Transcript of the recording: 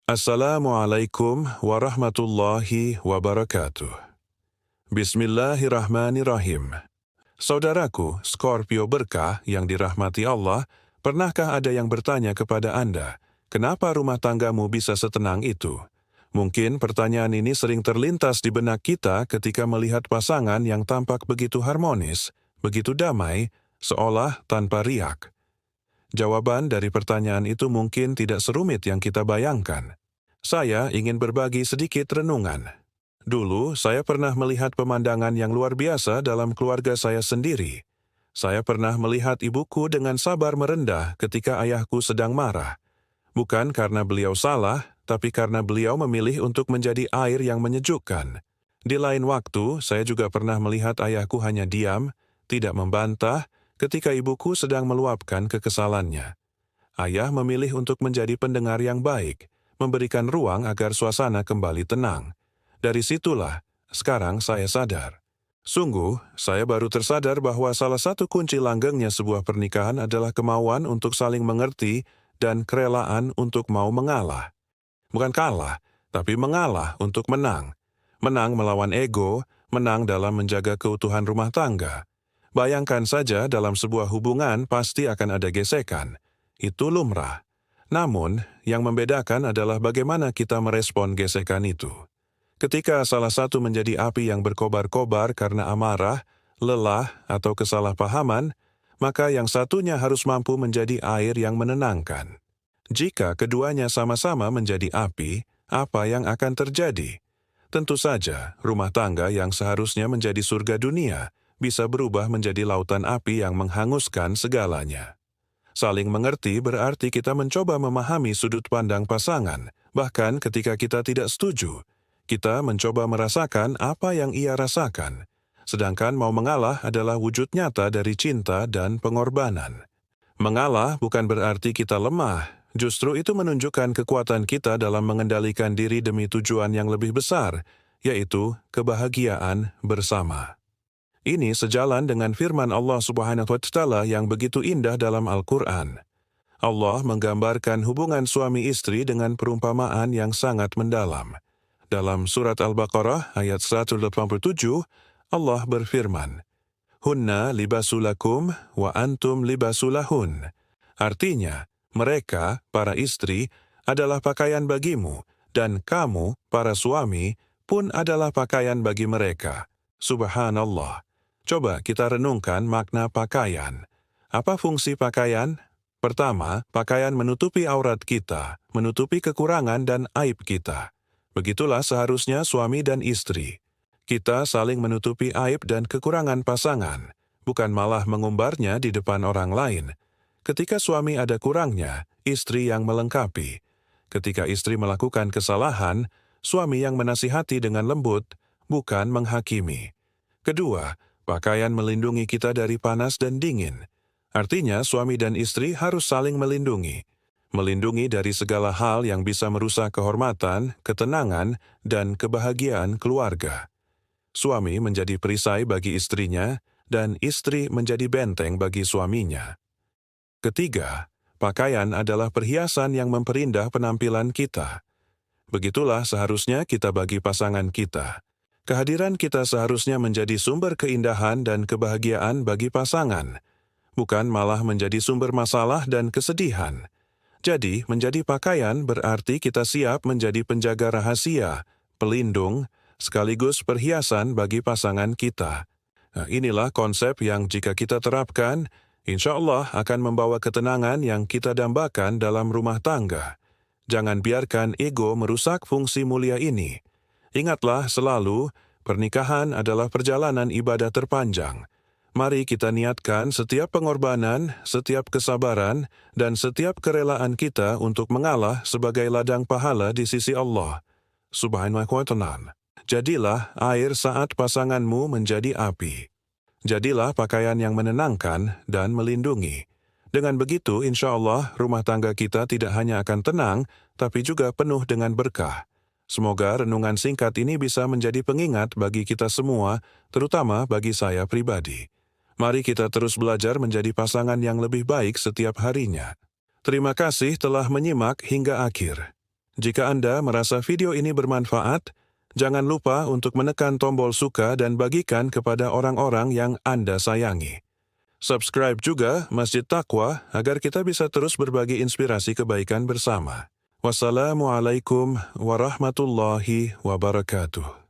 Assalamualaikum warahmatullahi wabarakatuh. Bismillahirrahmanirrahim. Saudaraku, Scorpio berkah yang dirahmati Allah, pernahkah ada yang bertanya kepada Anda, kenapa rumah tanggamu bisa setenang itu? Mungkin pertanyaan ini sering terlintas di benak kita ketika melihat pasangan yang tampak begitu harmonis, begitu damai, seolah tanpa riak. Jawaban dari pertanyaan itu mungkin tidak serumit yang kita bayangkan. Saya ingin berbagi sedikit renungan. Dulu, saya pernah melihat pemandangan yang luar biasa dalam keluarga saya sendiri. Saya pernah melihat ibuku dengan sabar merendah ketika ayahku sedang marah. Bukan karena beliau salah, tapi karena beliau memilih untuk menjadi air yang menyejukkan. Di lain waktu, saya juga pernah melihat ayahku hanya diam, tidak membantah, ketika ibuku sedang meluapkan kekesalannya. Ayah memilih untuk menjadi pendengar yang baik, memberikan ruang agar suasana kembali tenang. Dari situlah, sekarang saya sadar. Sungguh, saya baru tersadar bahwa salah satu kunci langgengnya sebuah pernikahan adalah kemauan untuk saling mengerti dan kerelaan untuk mau mengalah. Bukan kalah, tapi mengalah untuk menang. Menang melawan ego, menang dalam menjaga keutuhan rumah tangga. Bayangkan saja dalam sebuah hubungan pasti akan ada gesekan. Itu lumrah. Namun, yang membedakan adalah bagaimana kita merespon gesekan itu. Ketika salah satu menjadi api yang berkobar-kobar karena amarah, lelah, atau kesalahpahaman, maka yang satunya harus mampu menjadi air yang menenangkan. Jika keduanya sama-sama menjadi api, apa yang akan terjadi? Tentu saja, rumah tangga yang seharusnya menjadi surga dunia bisa berubah menjadi lautan api yang menghanguskan segalanya. Saling mengerti berarti kita mencoba memahami sudut pandang pasangan, bahkan ketika kita tidak setuju. Kita mencoba merasakan apa yang ia rasakan, sedangkan mau mengalah adalah wujud nyata dari cinta dan pengorbanan. Mengalah bukan berarti kita lemah, justru itu menunjukkan kekuatan kita dalam mengendalikan diri demi tujuan yang lebih besar, yaitu kebahagiaan bersama. Ini sejalan dengan firman Allah Subhanahu wa Ta'ala yang begitu indah dalam Al-Quran. Allah menggambarkan hubungan suami istri dengan perumpamaan yang sangat mendalam. Dalam surat Al-Baqarah ayat 187, Allah berfirman, "Hunna libasulakum wa antum libasulahun." Artinya, mereka, para istri, adalah pakaian bagimu, dan kamu, para suami, pun adalah pakaian bagi mereka. Subhanallah. Coba kita renungkan makna pakaian. Apa fungsi pakaian? Pertama, pakaian menutupi aurat kita, menutupi kekurangan dan aib kita. Begitulah seharusnya suami dan istri. Kita saling menutupi aib dan kekurangan pasangan, bukan malah mengumbarnya di depan orang lain. Ketika suami ada kurangnya, istri yang melengkapi. Ketika istri melakukan kesalahan, suami yang menasihati dengan lembut, bukan menghakimi. Kedua, pakaian melindungi kita dari panas dan dingin. Artinya, suami dan istri harus saling melindungi. Melindungi dari segala hal yang bisa merusak kehormatan, ketenangan, dan kebahagiaan keluarga. Suami menjadi perisai bagi istrinya, dan istri menjadi benteng bagi suaminya. Ketiga, pakaian adalah perhiasan yang memperindah penampilan kita. Begitulah seharusnya kita bagi pasangan kita. Kehadiran kita seharusnya menjadi sumber keindahan dan kebahagiaan bagi pasangan, bukan malah menjadi sumber masalah dan kesedihan. Jadi, menjadi pakaian berarti kita siap menjadi penjaga rahasia, pelindung, sekaligus perhiasan bagi pasangan kita. Nah, inilah konsep yang jika kita terapkan, insya Allah akan membawa ketenangan yang kita dambakan dalam rumah tangga. Jangan biarkan ego merusak fungsi mulia ini. Ingatlah selalu, pernikahan adalah perjalanan ibadah terpanjang. Mari kita niatkan setiap pengorbanan, setiap kesabaran, dan setiap kerelaan kita untuk mengalah sebagai ladang pahala di sisi Allah Subhanahu wa Ta'ala. Jadilah air saat pasanganmu menjadi api. Jadilah pakaian yang menenangkan dan melindungi. Dengan begitu, insya Allah, rumah tangga kita tidak hanya akan tenang, tapi juga penuh dengan berkah. Semoga renungan singkat ini bisa menjadi pengingat bagi kita semua, terutama bagi saya pribadi. Mari kita terus belajar menjadi pasangan yang lebih baik setiap harinya. Terima kasih telah menyimak hingga akhir. Jika Anda merasa video ini bermanfaat, jangan lupa untuk menekan tombol suka dan bagikan kepada orang-orang yang Anda sayangi. Subscribe juga Masjid Taqwa agar kita bisa terus berbagi inspirasi kebaikan bersama. Wassalamualaikum warahmatullahi wabarakatuh.